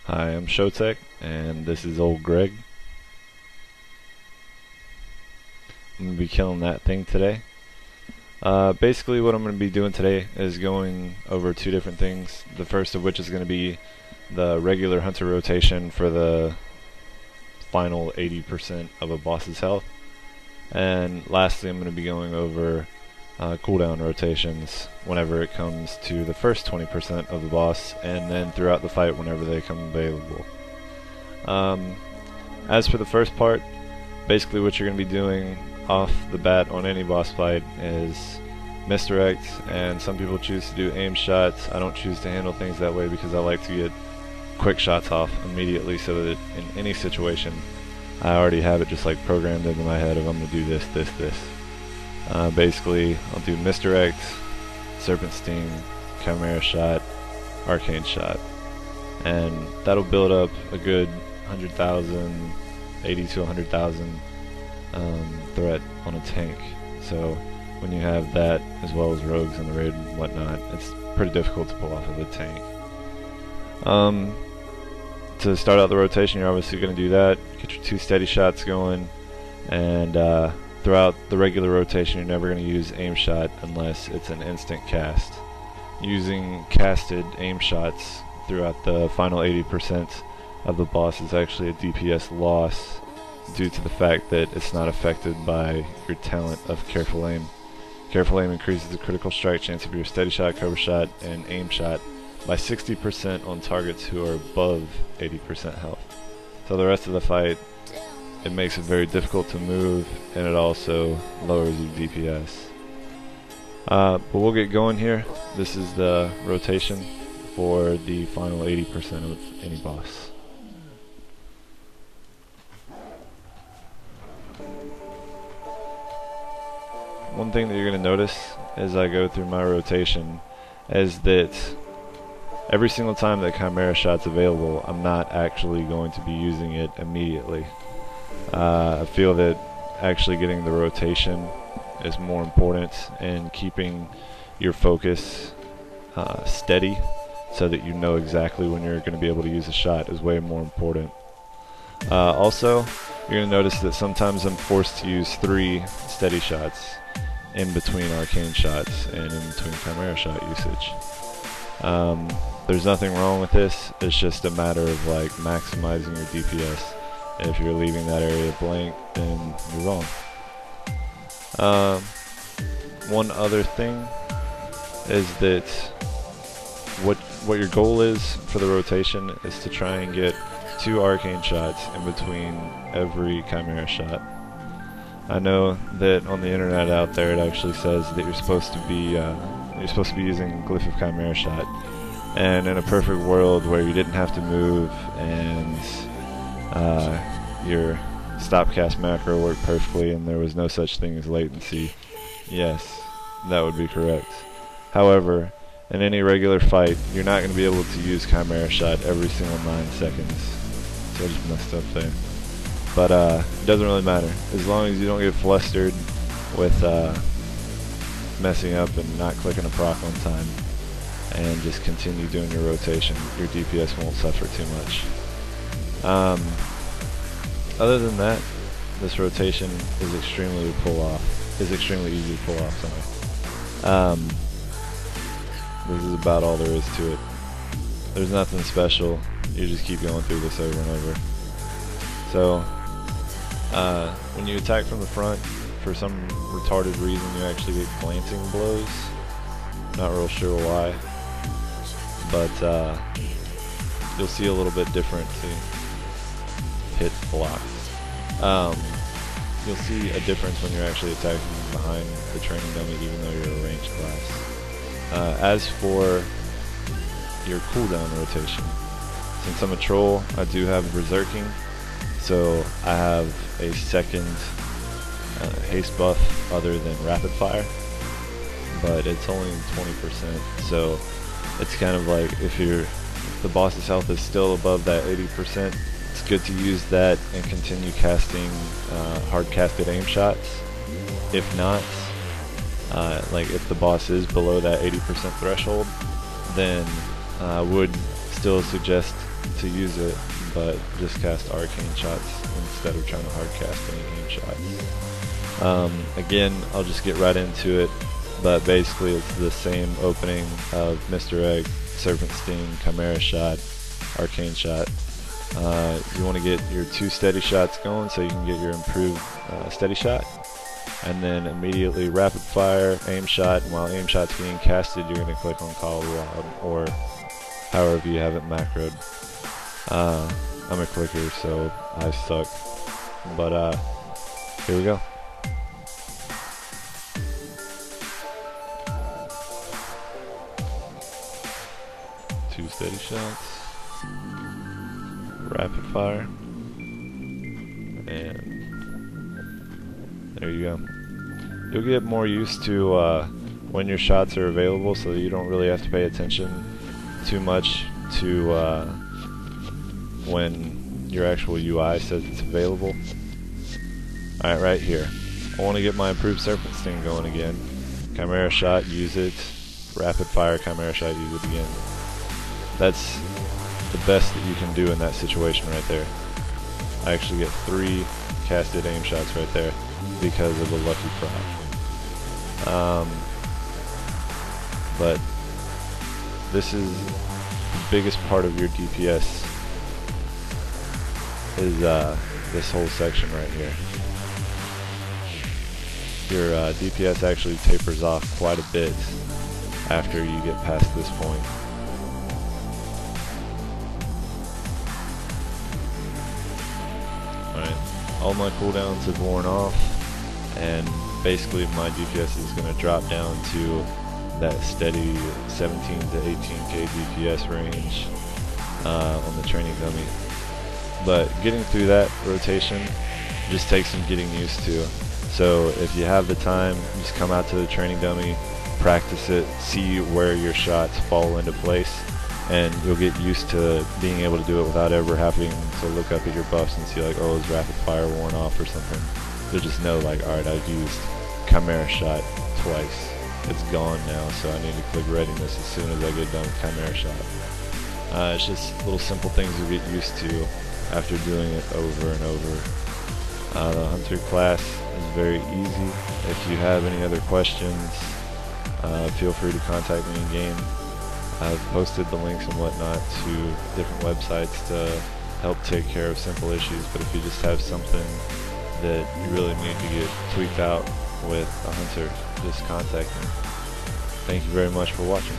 Hi, I'm Showtech, and this is old Greg. I'm going to be killing that thing today. Basically what I'm going to be doing today is going over two different things. The first of which is going to be the regular hunter rotation for the final 80% of a boss's health. And lastly, I'm going to be going over cooldown rotations whenever it comes to the first 20% of the boss, and then throughout the fight whenever they come available. As for the first part, basically what you're going to be doing off the bat on any boss fight is misdirect, and some people choose to do aim shots. I don't choose to handle things that way because I like to get quick shots off immediately, so that in any situation I already have it just like programmed into my head of I'm going to do this, this, this. Basically I'll do misdirect, serpent sting, chimera shot, arcane shot, and that'll build up a good 100,000, 80 to 100,000 threat on a tank. So when you have that as well as rogues in the raid and whatnot, it's pretty difficult to pull off of a tank. To start out the rotation, you're obviously going to do that, get your 2 steady shots going, and throughout the regular rotation you're never going to use aim shot unless it's an instant cast. Using casted aim shots throughout the final 80% of the boss is actually a DPS loss due to the fact that it's not affected by your talent of careful aim. Careful aim increases the critical strike chance of your steady shot, cover shot, and aim shot by 60% on targets who are above 80% health. So the rest of the fight, it makes it very difficult to move, and it also lowers your DPS. But we'll get going here. This is the rotation for the final 80% of any boss. One thing that you're going to notice as I go through my rotation is that every single time that chimera shot's available, I'm not actually going to be using it immediately. I feel that actually getting the rotation is more important, and keeping your focus steady so that you know exactly when you're going to be able to use a shot is way more important. Also, you're going to notice that sometimes I'm forced to use 3 steady shots in between arcane shots and in between chimera shot usage. There's nothing wrong with this, it's just a matter of like maximizing your DPS. If you're leaving that area blank, then you're wrong. One other thing is that what your goal is for the rotation is to try and get 2 arcane shots in between every chimera shot. I know that on the internet out there it actually says that you're supposed to be using Glyph of Chimera Shot, and in a perfect world where you didn't have to move and your stopcast macro worked perfectly and there was no such thing as latency, yes, that would be correct. However, in any regular fight you're not going to be able to use Chimera Shot every single 9 seconds. So I just messed up there. But it doesn't really matter, as long as you don't get flustered with messing up and not clicking a proc on time, and just continue doing your rotation. Your DPS won't suffer too much. Other than that, this rotation is extremely easy to pull off. This is about all there is to it. There's nothing special. You just keep going through this over and over. So when you attack from the front, for some retarded reason you actually get glancing blows. Not real sure why, but you'll see a little bit different to hit blocks. You'll see a difference when you're actually attacking behind the training dummy, even though you're a ranged class. As for your cooldown rotation, since I'm a troll, I do have berserking, so I have a second haste buff other than rapid fire, but it's only 20%, so it's kind of like if the boss's health is still above that 80%, it's good to use that and continue casting hard casted aim shots. If not, like if the boss is below that 80% threshold, then I would still suggest to use it, but just cast arcane shots instead of trying to hard cast any aim shots. Again, I'll just get right into it, but basically it's the same opening of Misdirect, Serpent Sting, Chimera Shot, Arcane Shot. You want to get your 2 steady shots going so you can get your improved steady shot, and then immediately rapid fire, aim shot, and while aim shot's being casted you're going to click on Call of the Wild, or however you have it macroed. I'm a clicker, so I suck, but here we go. Two steady shots, rapid fire, and there you go. You'll get more used to when your shots are available, so that you don't really have to pay attention too much to when your actual UI says it's available. Alright, right here. I want to get my improved Serpent Sting going again. Chimera Shot, use it. Rapid fire, Chimera Shot, use it again. That's the best that you can do in that situation right there. I actually get 3 casted aim shots right there because of a lucky proc. But this is the biggest part of your DPS, is this whole section right here. Your DPS actually tapers off quite a bit after you get past this point. Alright, all my cooldowns have worn off, and basically my DPS is going to drop down to that steady 17 to 18k DPS range on the training dummy. But getting through that rotation just takes some getting used to. So if you have the time, just come out to the training dummy, practice it, see where your shots fall into place, and you'll get used to being able to do it without ever having to look up at your buffs and see like, oh, is rapid fire worn off or something. You'll just know like, alright, I've used Chimera Shot twice. It's gone now, so I need to click readiness as soon as I get done with Chimera Shot. It's just little simple things you get used to after doing it over and over. The Hunter class is very easy. If you have any other questions, feel free to contact me in game. I've posted the links and whatnot to different websites to help take care of simple issues, but if you just have something that you really need to get tweaked out with a Hunter, just contact me. Thank you very much for watching.